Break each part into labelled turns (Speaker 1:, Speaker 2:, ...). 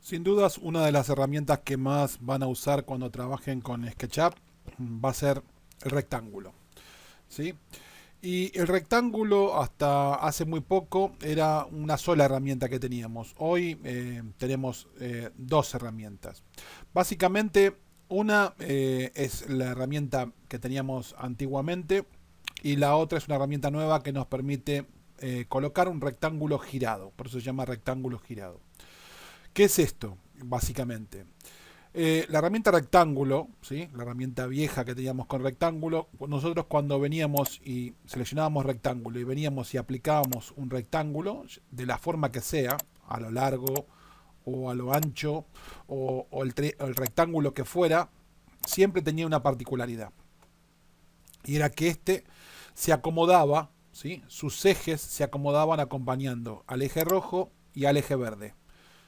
Speaker 1: Sin dudas, una de las herramientas que más van a usar cuando trabajen con SketchUp va a ser el rectángulo, ¿sí? Y el rectángulo hasta hace muy poco era una sola herramienta que teníamos. Hoy tenemos dos herramientas. Básicamente, una es la herramienta que teníamos antiguamente y la otra es una herramienta nueva que nos permite colocar un rectángulo girado. Por eso se llama rectángulo girado. ¿Qué es esto? Básicamente. La herramienta rectángulo, ¿sí? La herramienta vieja que teníamos con rectángulo, nosotros cuando veníamos y seleccionábamos rectángulo y veníamos y aplicábamos un rectángulo de la forma que sea, a lo largo o a lo ancho o el rectángulo que fuera, siempre tenía una particularidad. Y era que este se acomodaba, ¿sí? Sus ejes se acomodaban acompañando al eje rojo y al eje verde,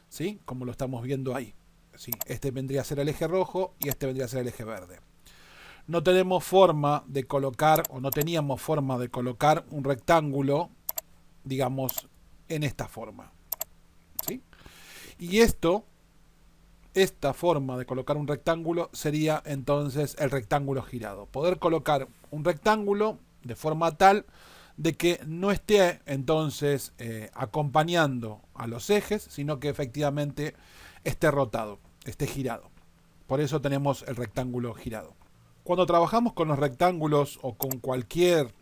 Speaker 1: ¿sí? Como lo estamos viendo ahí. ¿Sí? Este vendría a ser el eje rojo y este vendría a ser el eje verde. No tenemos forma de colocar, o no teníamos forma de colocar un rectángulo, digamos, en esta forma, ¿sí? Y esta forma de colocar un rectángulo sería entonces el rectángulo girado. Poder colocar un rectángulo de forma tal de que no esté entonces acompañando a los ejes, sino que efectivamente esté rotado, esté girado. Por eso tenemos el rectángulo girado. Cuando trabajamos con los rectángulos o con cualquier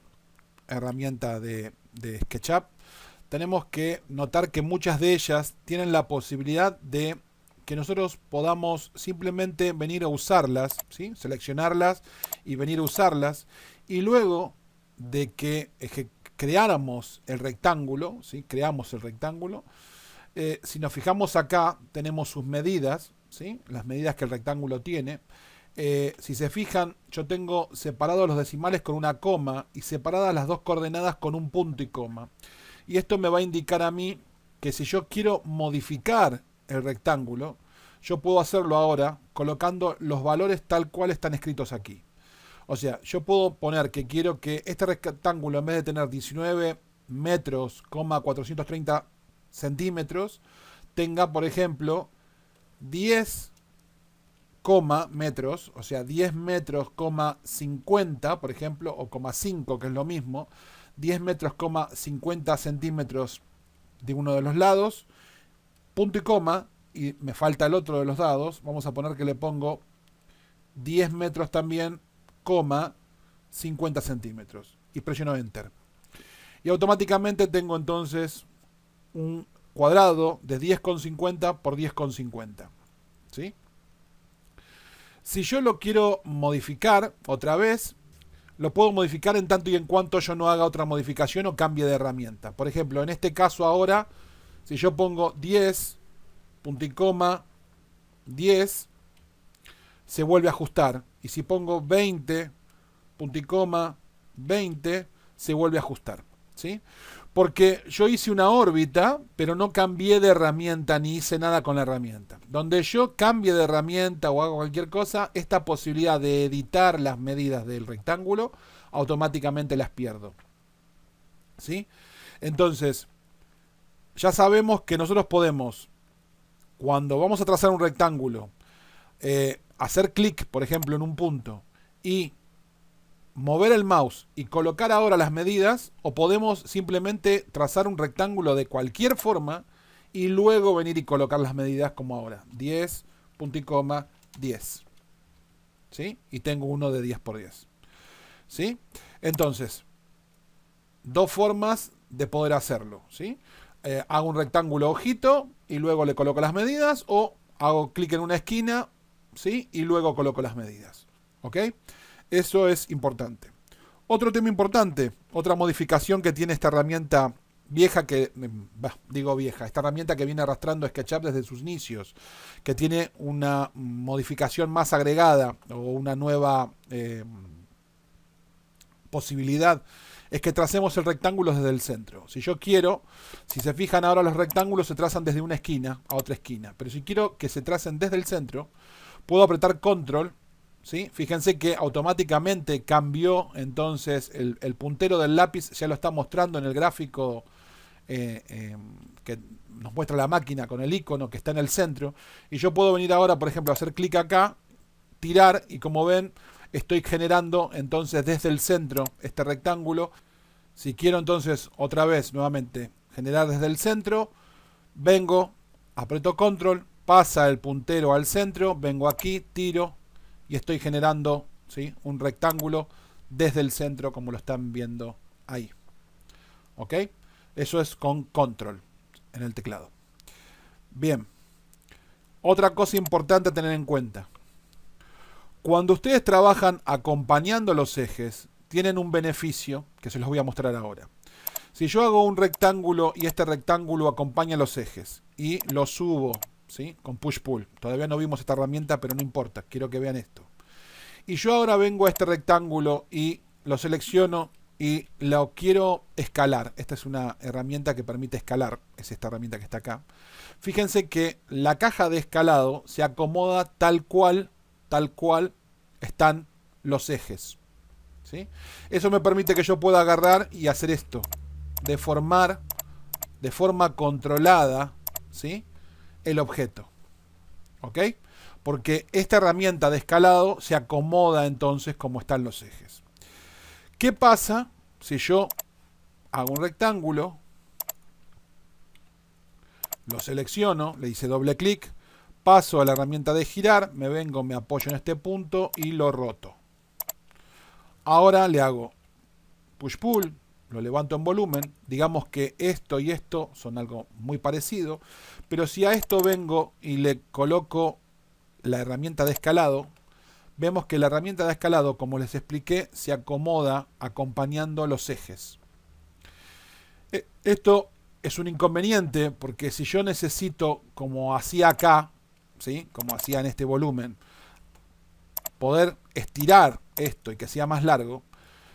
Speaker 1: herramienta de SketchUp, tenemos que notar que muchas de ellas tienen la posibilidad de que nosotros podamos simplemente venir a usarlas, ¿sí? Seleccionarlas y venir a usarlas. Y luego de que creáramos el rectángulo, ¿sí? Creamos el rectángulo, si nos fijamos acá, tenemos sus medidas, ¿sí? Las medidas que el rectángulo tiene. Si se fijan, yo tengo separados los decimales con una coma y separadas las dos coordenadas con un punto y coma. Y esto me va a indicar a mí que si yo quiero modificar el rectángulo, yo puedo hacerlo ahora colocando los valores tal cual están escritos aquí. O sea, yo puedo poner que quiero que este rectángulo, en vez de tener 19 metros, 430 centímetros, tenga, por ejemplo, 10 metros, o sea, 10 metros, 50, por ejemplo, o 5, que es lo mismo, 10 metros, 50 centímetros de uno de los lados, punto y coma, y me falta el otro de los lados, vamos a poner que le pongo 10 metros también, 50 centímetros, y presiono Enter. Y automáticamente tengo entonces un cuadrado de 10,50 por 10,50. ¿Sí? Si yo lo quiero modificar otra vez, lo puedo modificar en tanto y en cuanto yo no haga otra modificación o cambie de herramienta. Por ejemplo, en este caso ahora, si yo pongo 10, punto y coma, 10, se vuelve a ajustar. Y si pongo 20, punto y coma, 20, se vuelve a ajustar. ¿Sí? Porque yo hice una órbita, pero no cambié de herramienta ni hice nada con la herramienta. Donde yo cambie de herramienta o haga cualquier cosa, esta posibilidad de editar las medidas del rectángulo, automáticamente las pierdo. ¿Sí? Entonces, ya sabemos que nosotros podemos, cuando vamos a trazar un rectángulo, hacer clic, por ejemplo, en un punto y mover el mouse y colocar ahora las medidas, o podemos simplemente trazar un rectángulo de cualquier forma y luego venir y colocar las medidas como ahora. 10, punto y coma, 10. ¿Sí? Y tengo uno de 10 por 10. ¿Sí? Entonces, dos formas de poder hacerlo. ¿Sí? Hago un rectángulo ojito y luego le coloco las medidas, o hago clic en una esquina, ¿sí? Y luego coloco las medidas. ¿Ok? Eso es importante. Otro tema importante, otra modificación que tiene esta herramienta vieja esta herramienta que viene arrastrando SketchUp desde sus inicios, que tiene una modificación más agregada o una nueva posibilidad, es que tracemos el rectángulo desde el centro. Si yo quiero, si se fijan ahora, los rectángulos se trazan desde una esquina a otra esquina, pero si quiero que se tracen desde el centro, puedo apretar control. ¿Sí? Fíjense que automáticamente cambió entonces el puntero del lápiz, ya lo está mostrando en el gráfico que nos muestra la máquina con el icono que está en el centro. Y yo puedo venir ahora, por ejemplo, a hacer clic acá, tirar, y como ven, estoy generando entonces desde el centro este rectángulo. Si quiero entonces otra vez nuevamente generar desde el centro, vengo, aprieto control, pasa el puntero al centro, vengo aquí, tiro y estoy generando, ¿sí?, un rectángulo desde el centro, como lo están viendo ahí. ¿Ok? Eso es con control en el teclado. Bien. Otra cosa importante a tener en cuenta. Cuando ustedes trabajan acompañando los ejes, tienen un beneficio que se los voy a mostrar ahora. Si yo hago un rectángulo y este rectángulo acompaña los ejes y lo subo, ¿sí?, con push-pull. Todavía no vimos esta herramienta, pero no importa. Quiero que vean esto. Y yo ahora vengo a este rectángulo y lo selecciono y lo quiero escalar. Esta es una herramienta que permite escalar. Es esta herramienta que está acá. Fíjense que la caja de escalado se acomoda tal cual están los ejes, ¿sí? Eso me permite que yo pueda agarrar y hacer esto. Deformar de forma controlada, ¿sí?, el objeto. ¿Ok? Porque esta herramienta de escalado se acomoda entonces como están los ejes. ¿Qué pasa si yo hago un rectángulo, lo selecciono, le hice doble clic, paso a la herramienta de girar, me vengo, me apoyo en este punto y lo roto? Ahora le hago push-pull, lo levanto en volumen. Digamos que esto y esto son algo muy parecido, pero si a esto vengo y le coloco la herramienta de escalado, vemos que la herramienta de escalado, como les expliqué, se acomoda acompañando los ejes. Esto es un inconveniente porque si yo necesito, como hacía acá, ¿sí?, como hacía en este volumen, poder estirar esto y que sea más largo,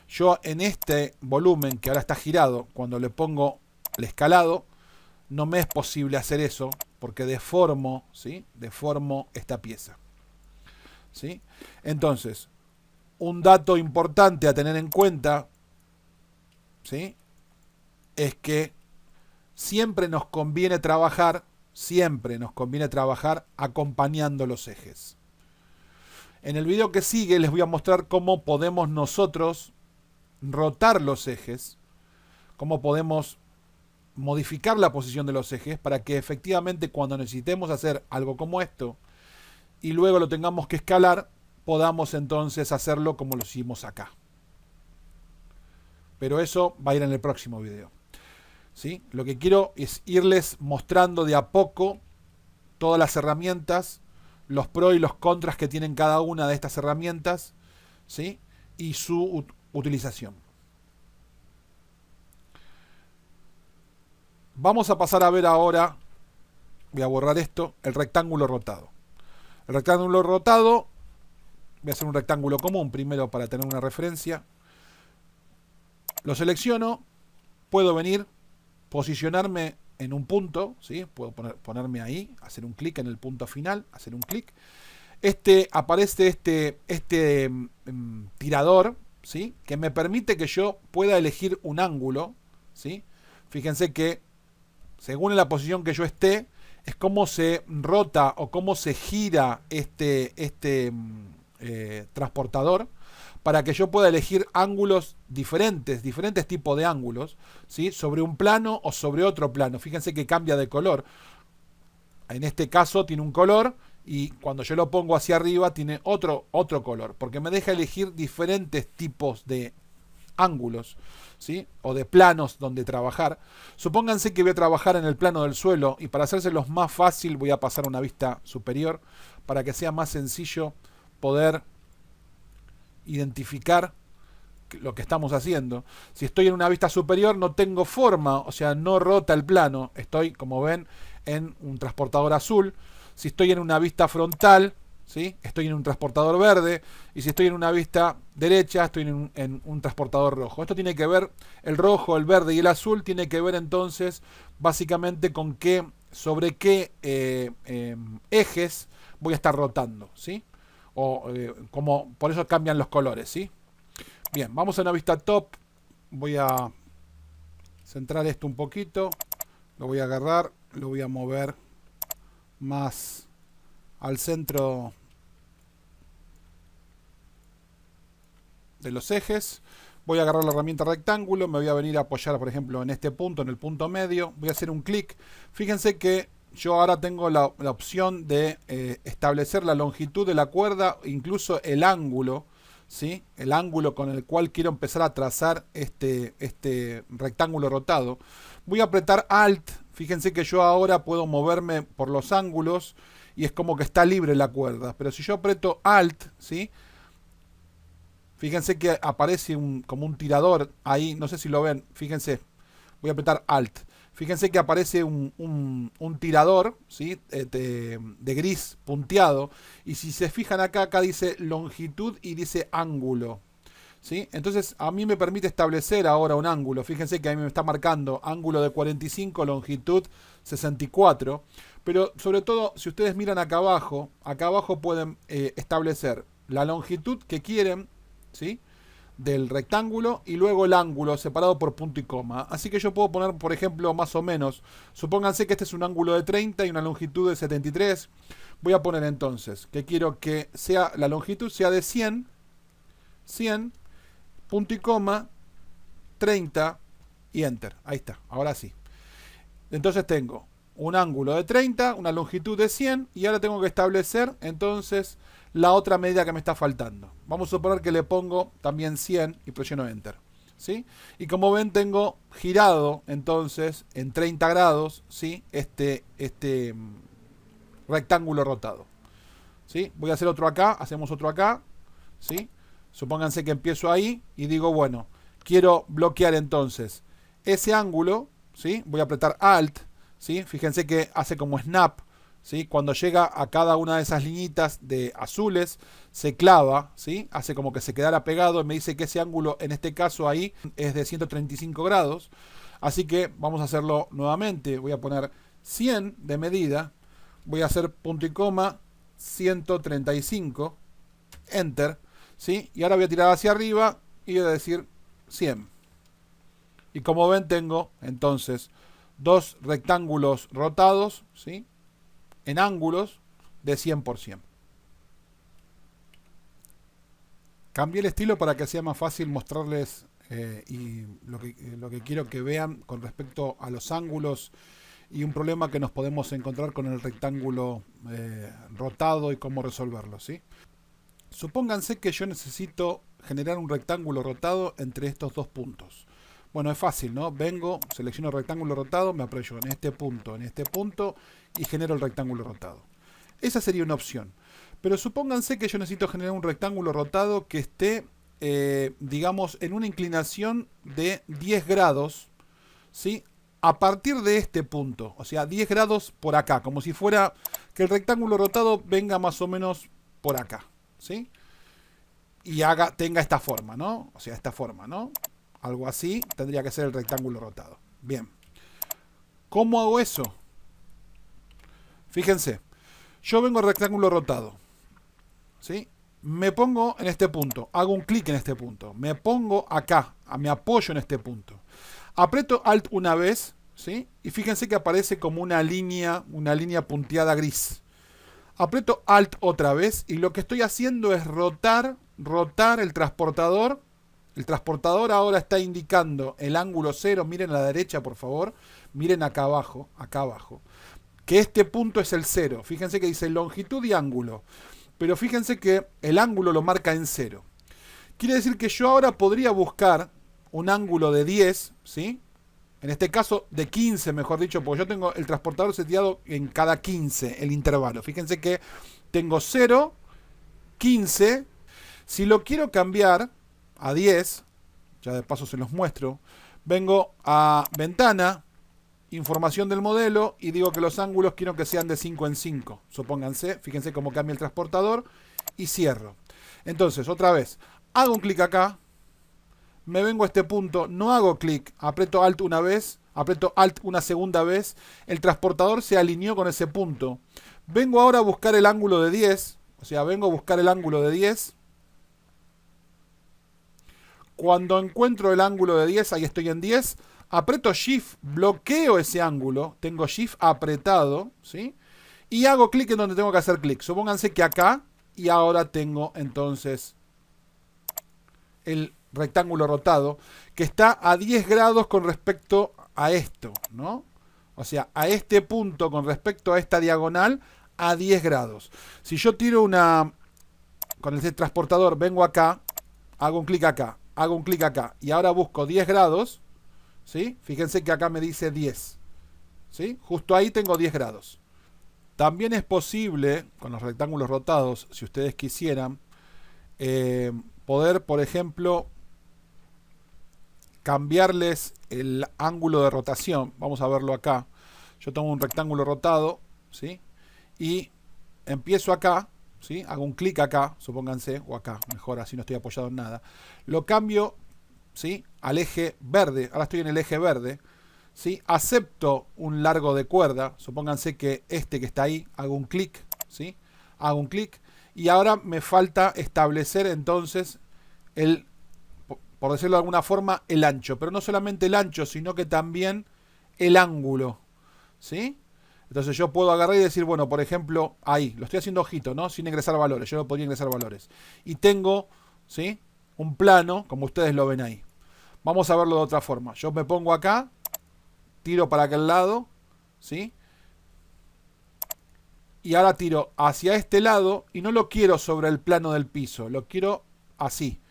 Speaker 1: yo en este volumen que ahora está girado, cuando le pongo el escalado, no me es posible hacer eso porque deformo, ¿sí?, deformo esta pieza, ¿sí? Entonces, un dato importante a tener en cuenta, ¿sí?, es que siempre nos conviene trabajar acompañando los ejes. En el video que sigue les voy a mostrar cómo podemos nosotros rotar los ejes, cómo podemos modificar la posición de los ejes para que efectivamente cuando necesitemos hacer algo como esto y luego lo tengamos que escalar, podamos entonces hacerlo como lo hicimos acá. Pero eso va a ir en el próximo video, ¿sí? Lo que quiero es irles mostrando de a poco todas las herramientas, los pros y los contras que tienen cada una de estas herramientas, ¿sí?, y su utilización. Vamos a pasar a ver ahora, voy a borrar esto, el rectángulo rotado. El rectángulo rotado, voy a hacer un rectángulo común primero para tener una referencia. Lo selecciono, puedo venir, posicionarme en un punto, ¿sí?, puedo ponerme ahí, hacer un clic en el punto final, hacer un clic. Aparece este tirador, ¿sí?, que me permite que yo pueda elegir un ángulo, ¿sí? Fíjense que según la posición que yo esté, es cómo se rota o cómo se gira este transportador, para que yo pueda elegir ángulos diferentes tipos de ángulos, ¿sí?, sobre un plano o sobre otro plano. Fíjense que cambia de color. En este caso tiene un color y cuando yo lo pongo hacia arriba tiene otro color, porque me deja elegir diferentes tipos de ángulos, ¿sí?, o de planos donde trabajar. Supónganse que voy a trabajar en el plano del suelo y para hacérselos más fácil voy a pasar a una vista superior para que sea más sencillo poder identificar lo que estamos haciendo. Si estoy en una vista superior no tengo forma, o sea, no rota el plano. Estoy, como ven, en un transportador azul. Si estoy en una vista frontal, ¿sí?, estoy en un transportador verde. Y si estoy en una vista derecha, estoy en un transportador rojo. Esto tiene que ver, el rojo, el verde y el azul, tiene que ver entonces básicamente con sobre qué ejes voy a estar rotando, ¿sí? Como por eso cambian los colores, ¿sí? Bien, vamos a una vista top. Voy a centrar esto un poquito. Lo voy a agarrar, lo voy a mover más al centro de los ejes. Voy a agarrar la herramienta rectángulo, me voy a venir a apoyar, por ejemplo, en este punto, en el punto medio. Voy a hacer un clic. Fíjense que yo ahora tengo la opción de establecer la longitud de la cuerda, incluso el ángulo, ¿sí? El ángulo con el cual quiero empezar a trazar este rectángulo rotado. Voy a apretar Alt. Fíjense que yo ahora puedo moverme por los ángulos y es como que está libre la cuerda. Pero si yo aprieto Alt, ¿sí? Fíjense que aparece como un tirador ahí, no sé si lo ven, fíjense, voy a apretar Alt. Fíjense que aparece un tirador, ¿sí? de gris punteado. Y si se fijan acá dice longitud y dice ángulo, ¿sí? Entonces a mí me permite establecer ahora un ángulo. Fíjense que a mí me está marcando ángulo de 45, longitud 64. Pero sobre todo, si ustedes miran acá abajo pueden establecer la longitud que quieren, ¿sí? Del rectángulo y luego el ángulo separado por punto y coma. Así que yo puedo poner, por ejemplo, más o menos, supónganse que este es un ángulo de 30 y una longitud de 73. Voy a poner entonces que quiero que sea la longitud sea de 100, punto y coma, 30 y enter. Ahí está, ahora sí. Entonces tengo un ángulo de 30, una longitud de 100 y ahora tengo que establecer entonces la otra medida que me está faltando. Vamos a suponer que le pongo también 100 y presiono Enter, ¿sí? Y como ven tengo girado entonces en 30 grados, ¿sí? este rectángulo rotado, ¿sí? Voy a hacer otro acá, hacemos otro acá, ¿sí? Supónganse que empiezo ahí y digo, bueno, quiero bloquear entonces ese ángulo, ¿sí? Voy a apretar Alt, ¿sí? Fíjense que hace como snap, ¿sí? Cuando llega a cada una de esas liñitas de azules, se clava, ¿sí? Hace como que se quedara pegado y me dice que ese ángulo, en este caso ahí, es de 135 grados. Así que vamos a hacerlo nuevamente. Voy a poner 100 de medida. Voy a hacer punto y coma, 135, Enter, ¿sí? Y ahora voy a tirar hacia arriba y voy a decir 100. Y como ven tengo entonces dos rectángulos rotados, ¿sí? En ángulos de 100%. Cambié el estilo para que sea más fácil mostrarles y lo que quiero que vean con respecto a los ángulos y un problema que nos podemos encontrar con el rectángulo rotado y cómo resolverlo, ¿sí? Supónganse que yo necesito generar un rectángulo rotado entre estos dos puntos. Bueno, es fácil, ¿no? Vengo, selecciono el rectángulo rotado, me apoyo en este punto y genero el rectángulo rotado. Esa sería una opción. Pero supónganse que yo necesito generar un rectángulo rotado que esté, digamos, en una inclinación de 10 grados, ¿sí? A partir de este punto, o sea, 10 grados por acá, como si fuera que el rectángulo rotado venga más o menos por acá, ¿sí? Y tenga esta forma, ¿no? O sea, esta forma, ¿no? Algo así tendría que ser el rectángulo rotado. Bien. ¿Cómo hago eso? Fíjense. Yo vengo al rectángulo rotado, ¿sí? Me pongo en este punto. Hago un clic en este punto. Me pongo acá. Me apoyo en este punto. Aprieto Alt una vez, ¿sí? Y fíjense que aparece como una línea punteada gris. Aprieto Alt otra vez y lo que estoy haciendo es rotar el transportador. El transportador ahora está indicando el ángulo 0. Miren a la derecha, por favor. Miren acá abajo, que este punto es el 0. Fíjense que dice longitud y ángulo. Pero fíjense que el ángulo lo marca en 0. Quiere decir que yo ahora podría buscar un ángulo de 10, ¿sí? En este caso de 15, mejor dicho, porque yo tengo el transportador seteado en cada 15, el intervalo. Fíjense que tengo 0, 15. Si lo quiero cambiar a 10, ya de paso se los muestro, vengo a ventana, información del modelo y digo que los ángulos quiero que sean de 5 en 5. Supónganse, fíjense cómo cambia el transportador y cierro. Entonces, otra vez, hago un clic acá, me vengo a este punto, no hago clic, aprieto Alt una vez, aprieto Alt una segunda vez, el transportador se alineó con ese punto. Vengo ahora a buscar el ángulo de 10, o sea, vengo a buscar el ángulo de 10. Cuando encuentro el ángulo de 10, ahí estoy en 10, aprieto Shift, bloqueo ese ángulo, tengo Shift apretado, ¿sí? Y hago clic en donde tengo que hacer clic. Supónganse que acá, y ahora tengo entonces el rectángulo rotado, que está a 10 grados con respecto a esto, ¿no? O sea, a este punto con respecto a esta diagonal, a 10 grados. Si yo tiro una... Con el transportador vengo acá, hago un clic acá, hago un clic acá, y ahora busco 10 grados, ¿sí? Fíjense que acá me dice 10, ¿sí? Justo ahí tengo 10 grados. También es posible, con los rectángulos rotados, si ustedes quisieran, poder, por ejemplo, cambiarles el ángulo de rotación. Vamos a verlo acá. Yo tomo un rectángulo rotado, ¿sí? Y empiezo acá, ¿sí? Hago un clic acá, supónganse, o acá, mejor, así no estoy apoyado en nada. Lo cambio, ¿sí? Al eje verde. Ahora estoy en el eje verde, ¿sí? Acepto un largo de cuerda. Supónganse que este que está ahí, hago un clic, ¿sí? Hago un clic. Y ahora me falta establecer entonces el, por decirlo de alguna forma, el ancho. Pero no solamente el ancho, sino que también el ángulo, ¿sí? Entonces yo puedo agarrar y decir, bueno, por ejemplo, ahí, lo estoy haciendo ojito, ¿no? Sin ingresar valores, yo no podría ingresar valores. Y tengo, ¿sí? Un plano, como ustedes lo ven ahí. Vamos a verlo de otra forma. Yo me pongo acá, tiro para aquel lado, ¿sí? Y ahora tiro hacia este lado y no lo quiero sobre el plano del piso, lo quiero así,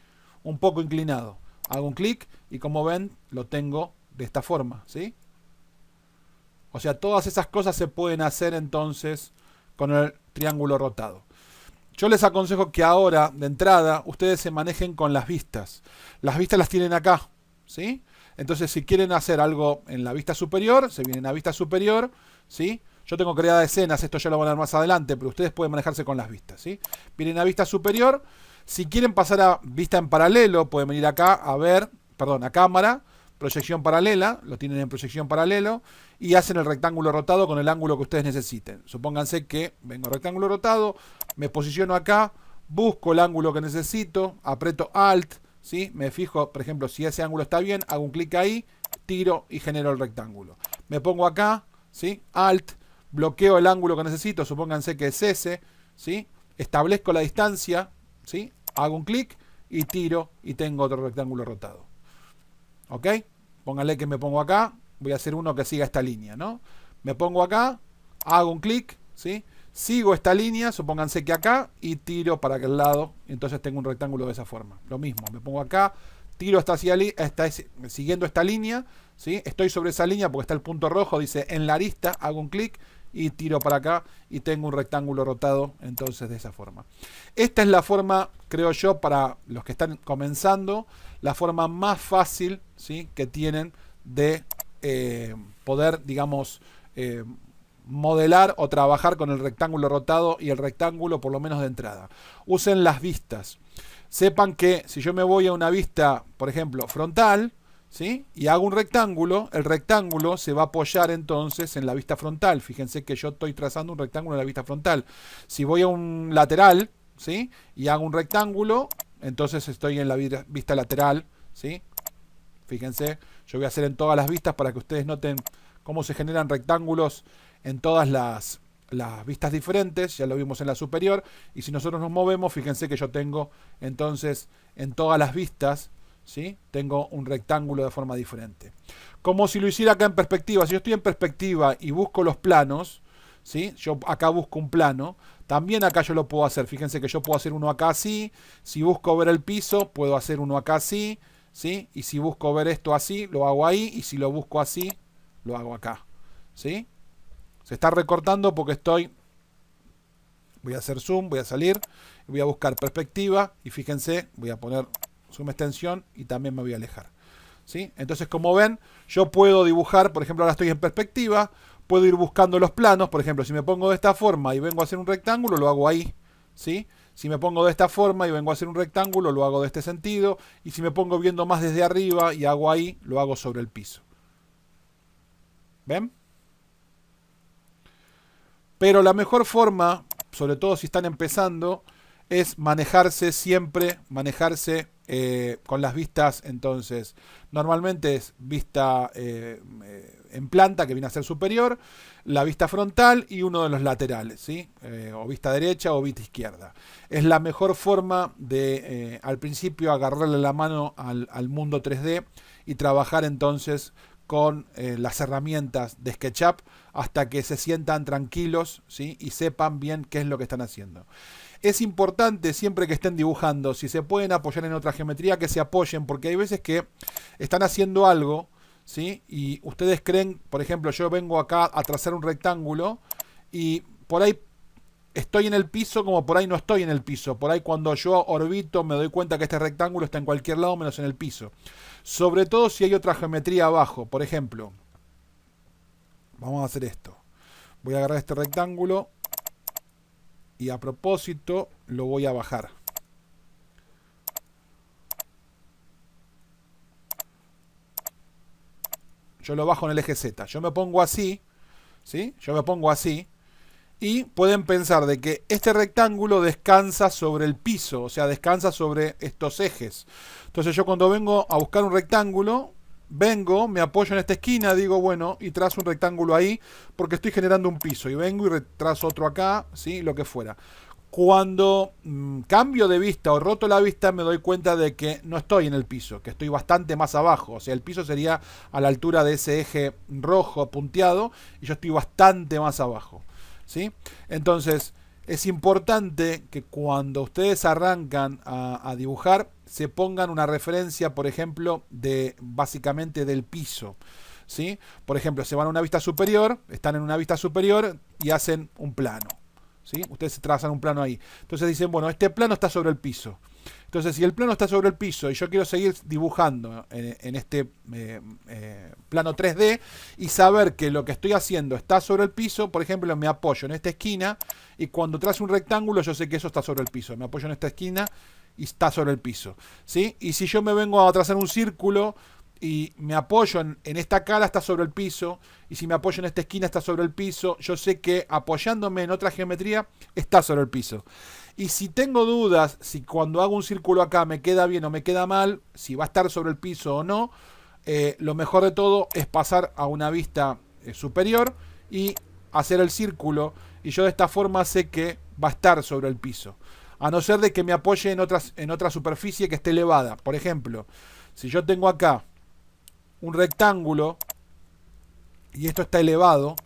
Speaker 1: un poco inclinado. Hago un clic y como ven, lo tengo de esta forma, ¿sí? O sea, todas esas cosas se pueden hacer entonces con el triángulo rotado. Yo les aconsejo que ahora, de entrada, ustedes se manejen con las vistas. Las vistas las tienen acá, ¿sí? Entonces, si quieren hacer algo en la vista superior, se vienen a vista superior, ¿sí? Yo tengo creadas escenas, esto ya lo van a ver más adelante, pero ustedes pueden manejarse con las vistas, ¿sí? Vienen a vista superior. Si quieren pasar a vista en paralelo, pueden venir acá a ver, perdón, a cámara, proyección paralela, lo tienen en proyección paralelo, y hacen el rectángulo rotado con el ángulo que ustedes necesiten. Supónganse que vengo al rectángulo rotado, me posiciono acá, busco el ángulo que necesito, aprieto Alt, ¿sí? Me fijo, por ejemplo, si ese ángulo está bien, hago un clic ahí, tiro y genero el rectángulo. Me pongo acá, ¿sí? Alt, bloqueo el ángulo que necesito, supónganse que es ese, ¿sí? Establezco la distancia, ¿sí? Hago un clic y tiro y tengo otro rectángulo rotado. ¿Ok? Pónganle que me pongo acá, voy a hacer uno que siga esta línea, ¿no? Me pongo acá, hago un clic, ¿sí? Sigo esta línea, supónganse que acá, y tiro para aquel lado, entonces tengo un rectángulo de esa forma. Lo mismo, me pongo acá, tiro siguiendo esta línea, ¿sí? Estoy sobre esa línea porque está el punto rojo, dice en la arista, hago un clic y tiro para acá y tengo un rectángulo rotado entonces de esa forma. Esta es la forma, creo yo, para los que están comenzando, la forma más fácil, ¿sí? Que tienen de poder, digamos, modelar o trabajar con el rectángulo rotado y el rectángulo por lo menos de entrada. Usen las vistas. Sepan que si yo me voy a una vista, por ejemplo, frontal, ¿sí? Y hago un rectángulo, el rectángulo se va a apoyar entonces en la vista frontal. Fíjense que yo estoy trazando un rectángulo en la vista frontal. Si voy a un lateral, ¿sí? Y hago un rectángulo, entonces estoy en la vista lateral, ¿sí? Fíjense, yo voy a hacer en todas las vistas para que ustedes noten cómo se generan rectángulos en todas las vistas diferentes. Ya lo vimos en la superior. Y si nosotros nos movemos, fíjense que yo tengo entonces en todas las vistas, ¿sí? Tengo un rectángulo de forma diferente. Como si lo hiciera acá en perspectiva. Si yo estoy en perspectiva y busco los planos, ¿sí? Yo acá busco un plano. También acá yo lo puedo hacer. Fíjense que yo puedo hacer uno acá así. Si busco ver el piso, puedo hacer uno acá así, ¿sí? Y si busco ver esto así, lo hago ahí. Y si lo busco así, lo hago acá, ¿sí? Se está recortando porque voy a hacer zoom, voy a salir, voy a buscar perspectiva y fíjense, voy a poner zoom extensión y también me voy a alejar, ¿sí? Entonces, como ven, yo puedo dibujar, por ejemplo, ahora estoy en perspectiva, puedo ir buscando los planos. Por ejemplo, si me pongo de esta forma y vengo a hacer un rectángulo, lo hago ahí, ¿sí? Si me pongo de esta forma y vengo a hacer un rectángulo, lo hago de este sentido. Y si me pongo viendo más desde arriba y hago ahí, lo hago sobre el piso. ¿Ven? Pero la mejor forma, sobre todo si están empezando, es manejarse siempre, manejarse con las vistas, entonces, normalmente es vista en planta, que viene a ser superior, la vista frontal y uno de los laterales, ¿sí? O vista derecha o vista izquierda. Es la mejor forma de, al principio, agarrarle la mano al mundo 3D y trabajar entonces con las herramientas de SketchUp hasta que se sientan tranquilos, ¿sí? Y sepan bien qué es lo que están haciendo. Es importante siempre que estén dibujando, si se pueden apoyar en otra geometría, que se apoyen, porque hay veces que están haciendo algo, ¿sí? Y ustedes creen, por ejemplo, yo vengo acá a trazar un rectángulo y por ahí estoy en el piso como por ahí no estoy en el piso. Por ahí cuando yo orbito me doy cuenta que este rectángulo está en cualquier lado menos en el piso. Sobre todo si hay otra geometría abajo. Por ejemplo, vamos a hacer esto. Voy a agarrar este rectángulo y a propósito lo voy a bajar. Yo lo bajo en el eje Z. Yo me pongo así, ¿sí? Yo me pongo así. Y pueden pensar de que este rectángulo descansa sobre el piso, o sea, descansa sobre estos ejes. Entonces yo cuando vengo a buscar un rectángulo, vengo, me apoyo en esta esquina, digo, bueno, y trazo un rectángulo ahí, porque estoy generando un piso. Y vengo y trazo otro acá, ¿sí? Lo que fuera. Cuando cambio de vista o roto la vista, me doy cuenta de que no estoy en el piso, que estoy bastante más abajo. O sea, el piso sería a la altura de ese eje rojo punteado y yo estoy bastante más abajo, ¿sí? Entonces, es importante que cuando ustedes arrancan a dibujar, se pongan una referencia, por ejemplo, de básicamente del piso, ¿sí? Por ejemplo, se van a una vista superior, están en una vista superior y hacen un plano, ¿sí? Ustedes trazan un plano ahí. Entonces dicen, bueno, este plano está sobre el piso. Entonces, si el plano está sobre el piso y yo quiero seguir dibujando en este plano 3D y saber que lo que estoy haciendo está sobre el piso, por ejemplo, me apoyo en esta esquina y cuando trazo un rectángulo yo sé que eso está sobre el piso. Me apoyo en esta esquina y está sobre el piso, ¿sí? Y si yo me vengo a trazar un círculo y me apoyo en esta cara, está sobre el piso, y si me apoyo en esta esquina está sobre el piso, yo sé que apoyándome en otra geometría está sobre el piso. Y si tengo dudas, si cuando hago un círculo acá me queda bien o me queda mal, si va a estar sobre el piso o no, lo mejor de todo es pasar a una vista superior y hacer el círculo, y yo de esta forma sé que va a estar sobre el piso. A no ser de que me apoye en otra superficie que esté elevada. Por ejemplo, si yo tengo acá un rectángulo y esto está elevado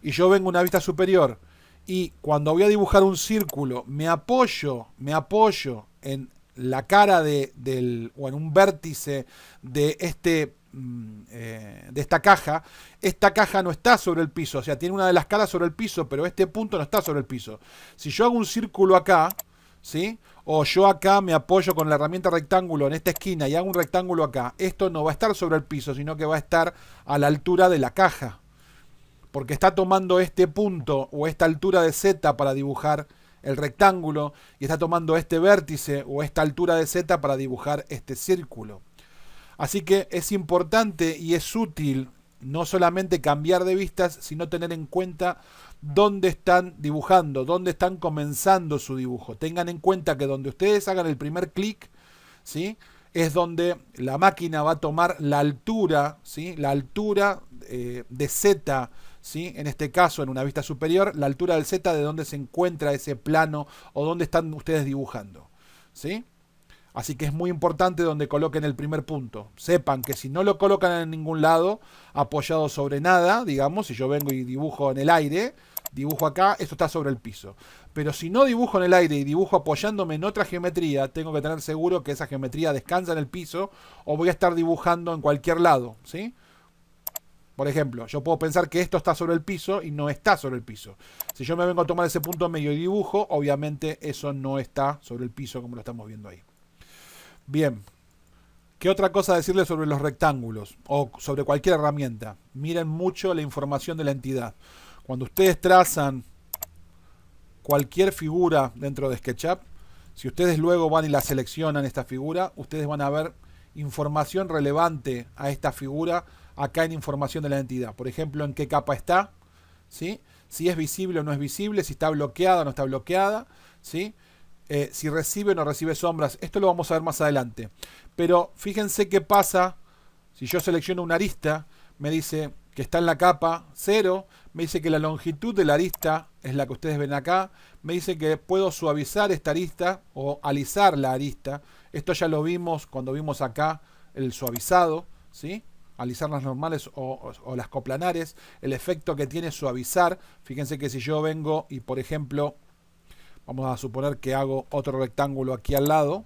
Speaker 1: y yo vengo a una vista superior y cuando voy a dibujar un círculo me apoyo en la cara o en un vértice de esta caja no está sobre el piso, o sea, tiene una de las caras sobre el piso, pero este punto no está sobre el piso. Si yo hago un círculo acá, ¿sí? O yo acá me apoyo con la herramienta rectángulo en esta esquina y hago un rectángulo acá, esto no va a estar sobre el piso, sino que va a estar a la altura de la caja, porque está tomando este punto o esta altura de Z para dibujar el rectángulo y está tomando este vértice o esta altura de Z para dibujar este círculo. Así que es importante y es útil no solamente cambiar de vistas, sino tener en cuenta dónde están dibujando, dónde están comenzando su dibujo. Tengan en cuenta que donde ustedes hagan el primer clic, ¿sí?, es donde la máquina va a tomar la altura, ¿sí?, la altura de Z, ¿sí?, en este caso en una vista superior, la altura del Z de donde se encuentra ese plano o donde están ustedes dibujando, ¿sí? Así que es muy importante donde coloquen el primer punto. Sepan que si no lo colocan en ningún lado, apoyado sobre nada, digamos, si yo vengo y dibujo en el aire, dibujo acá, esto está sobre el piso. Pero si no dibujo en el aire y dibujo apoyándome en otra geometría, tengo que tener seguro que esa geometría descansa en el piso o voy a estar dibujando en cualquier lado, ¿sí? Por ejemplo, yo puedo pensar que esto está sobre el piso y no está sobre el piso. Si yo me vengo a tomar ese punto medio y dibujo, obviamente eso no está sobre el piso como lo estamos viendo ahí. Bien, ¿qué otra cosa decirles sobre los rectángulos o sobre cualquier herramienta? Miren mucho la información de la entidad. Cuando ustedes trazan cualquier figura dentro de SketchUp, si ustedes luego van y la seleccionan esta figura, ustedes van a ver información relevante a esta figura acá en información de la entidad. Por ejemplo, en qué capa está, ¿sí?, si es visible o no es visible, si está bloqueada o no está bloqueada, ¿sí?, si recibe o no recibe sombras. Esto lo vamos a ver más adelante. Pero fíjense qué pasa si yo selecciono una arista. Me dice que está en la capa 0. Me dice que la longitud de la arista es la que ustedes ven acá. Me dice que puedo suavizar esta arista o alisar la arista. Esto ya lo vimos cuando vimos acá el suavizado, ¿sí? Alisar las normales o las coplanares. El efecto que tiene suavizar. Fíjense que si yo vengo y, por ejemplo, vamos a suponer que hago otro rectángulo aquí al lado.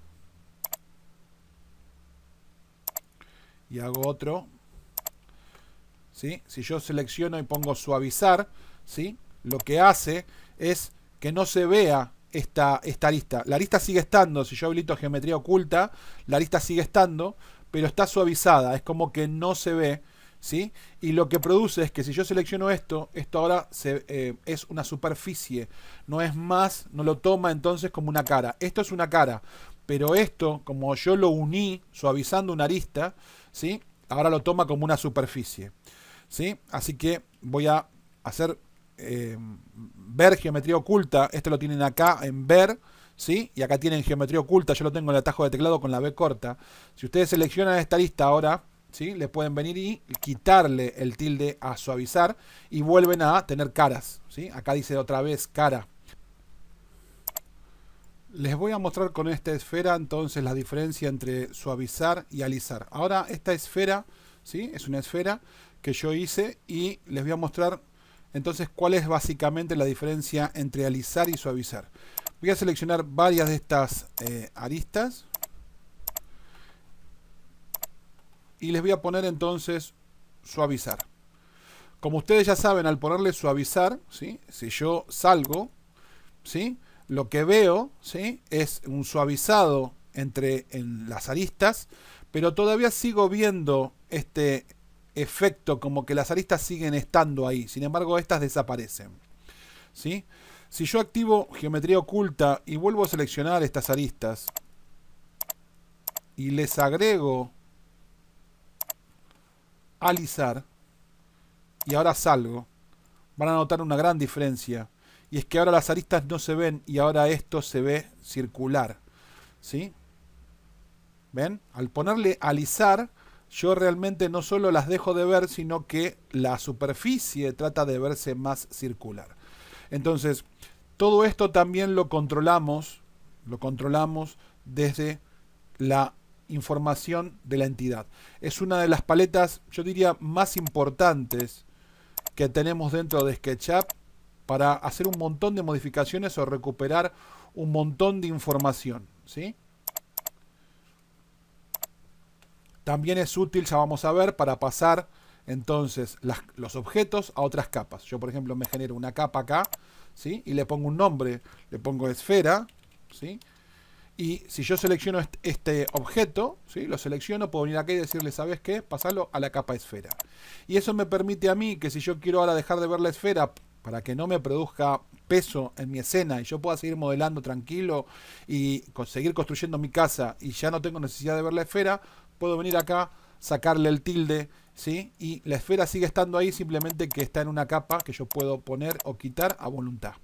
Speaker 1: Y hago otro. ¿Sí? Si yo selecciono y pongo suavizar, ¿sí? Lo que hace es que no se vea esta arista. La arista sigue estando. Si yo habilito geometría oculta, la arista sigue estando, pero está suavizada. Es como que no se ve. ¿Sí? Y lo que produce es que si yo selecciono esto ahora es una superficie, no es más, no lo toma entonces como una cara. Esto es una cara, pero esto, como yo lo uní suavizando una arista, ¿sí? Ahora lo toma como una superficie, ¿sí? Así que voy a hacer ver geometría oculta. Esto lo tienen acá en ver, ¿sí? Y acá tienen geometría oculta. Yo lo tengo en el atajo de teclado con la B corta. Si ustedes seleccionan esta lista ahora, ¿sí? Le pueden venir y quitarle el tilde a suavizar y vuelven a tener caras, ¿sí? Acá dice otra vez cara. Les voy a mostrar con esta esfera entonces la diferencia entre suavizar y alisar. Ahora esta esfera, ¿sí? Es una esfera que yo hice y les voy a mostrar entonces cuál es básicamente la diferencia entre alisar y suavizar. Voy a seleccionar varias de estas aristas. Y les voy a poner entonces suavizar. Como ustedes ya saben, al ponerle suavizar, ¿sí? Si yo salgo, ¿sí? Lo que veo, ¿sí? Es un suavizado en las aristas, pero todavía sigo viendo este efecto como que las aristas siguen estando ahí. Sin embargo, estas desaparecen, ¿sí? Si yo activo geometría oculta y vuelvo a seleccionar estas aristas y les agrego alisar y ahora salgo, van a notar una gran diferencia, y es que ahora las aristas no se ven y ahora esto se ve circular, ¿sí? ¿Ven? Al ponerle alisar, yo realmente no solo las dejo de ver, sino que la superficie trata de verse más circular. Entonces, todo esto también lo controlamos desde la información de la entidad. Es una de las paletas, yo diría, más importantes que tenemos dentro de SketchUp para hacer un montón de modificaciones o recuperar un montón de información, ¿sí? También es útil, ya vamos a ver, para pasar entonces los objetos a otras capas. Yo, por ejemplo, me genero una capa acá, ¿sí? Y le pongo un nombre, le pongo esfera, ¿sí? Y si yo selecciono este objeto, ¿sí? Lo selecciono, puedo venir aquí y decirle, ¿sabes qué? Pasarlo a la capa esfera. Y eso me permite a mí que si yo quiero ahora dejar de ver la esfera para que no me produzca peso en mi escena y yo pueda seguir modelando tranquilo y seguir construyendo mi casa y ya no tengo necesidad de ver la esfera, puedo venir acá, sacarle el tilde, ¿sí? Y la esfera sigue estando ahí, simplemente que está en una capa que yo puedo poner o quitar a voluntad,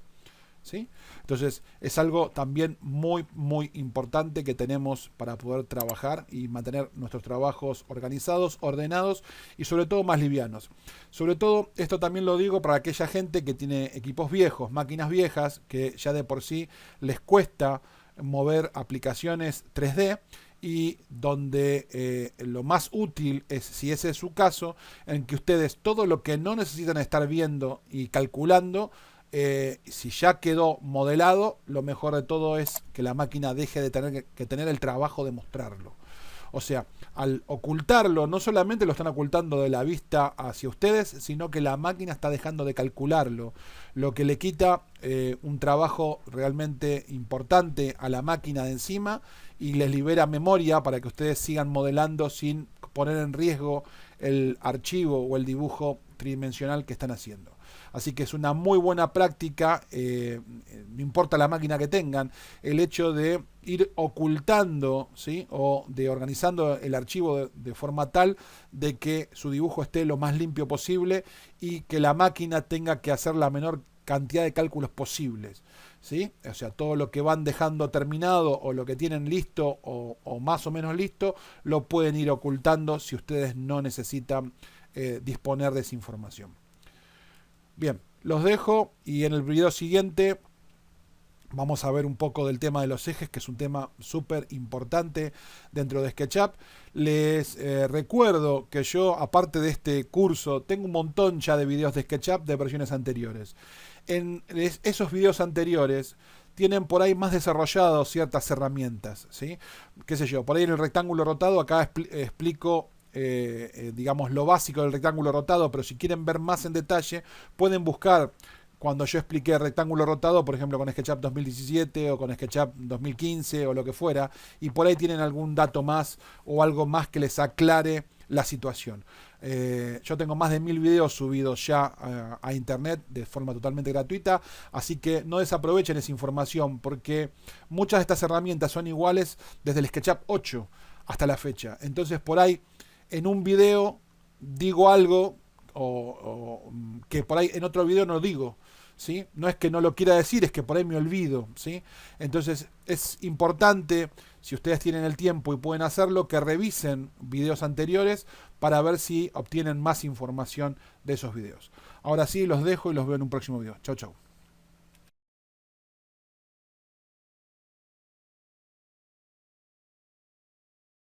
Speaker 1: ¿sí? Entonces es algo también muy importante que tenemos para poder trabajar y mantener nuestros trabajos organizados, ordenados y sobre todo más livianos. Sobre todo esto también lo digo para aquella gente que tiene equipos viejos, máquinas viejas, que ya de por sí les cuesta mover aplicaciones 3D y donde lo más útil es, si ese es su caso, en que ustedes todo lo que no necesitan estar viendo y calculando, si ya quedó modelado, lo mejor de todo es que la máquina deje de tener que tener el trabajo de mostrarlo. O sea, al ocultarlo, no solamente lo están ocultando de la vista hacia ustedes, sino que la máquina está dejando de calcularlo, lo que le quita un trabajo realmente importante a la máquina de encima y les libera memoria para que ustedes sigan modelando sin poner en riesgo el archivo o el dibujo tridimensional que están haciendo. Así que es una muy buena práctica, no importa la máquina que tengan, el hecho de ir ocultando, ¿sí? O de organizando el archivo de forma tal de que su dibujo esté lo más limpio posible y que la máquina tenga que hacer la menor cantidad de cálculos posibles, ¿sí? O sea, todo lo que van dejando terminado o lo que tienen listo o más o menos listo, lo pueden ir ocultando si ustedes no necesitan disponer de esa información. Bien, los dejo y en el video siguiente vamos a ver un poco del tema de los ejes, que es un tema súper importante dentro de SketchUp. Les recuerdo que yo, aparte de este curso, tengo un montón ya de videos de SketchUp de versiones anteriores. En esos videos anteriores tienen por ahí más desarrollados ciertas herramientas, ¿sí? Qué sé yo, por ahí en el rectángulo rotado acá explico digamos lo básico del rectángulo rotado, pero si quieren ver más en detalle pueden buscar cuando yo expliqué rectángulo rotado, por ejemplo con SketchUp 2017 o con SketchUp 2015 o lo que fuera, y por ahí tienen algún dato más o algo más que les aclare la situación. Yo tengo más de 1000 videos subidos ya a internet de forma totalmente gratuita, así que no desaprovechen esa información porque muchas de estas herramientas son iguales desde el SketchUp 8 hasta la fecha. Entonces por ahí en un video digo algo o que por ahí en otro video no digo, ¿sí? No es que no lo quiera decir, es que por ahí me olvido, ¿sí? Entonces es importante, si ustedes tienen el tiempo y pueden hacerlo, que revisen videos anteriores para ver si obtienen más información de esos videos. Ahora sí, los dejo y los veo en un próximo video. Chau, chau.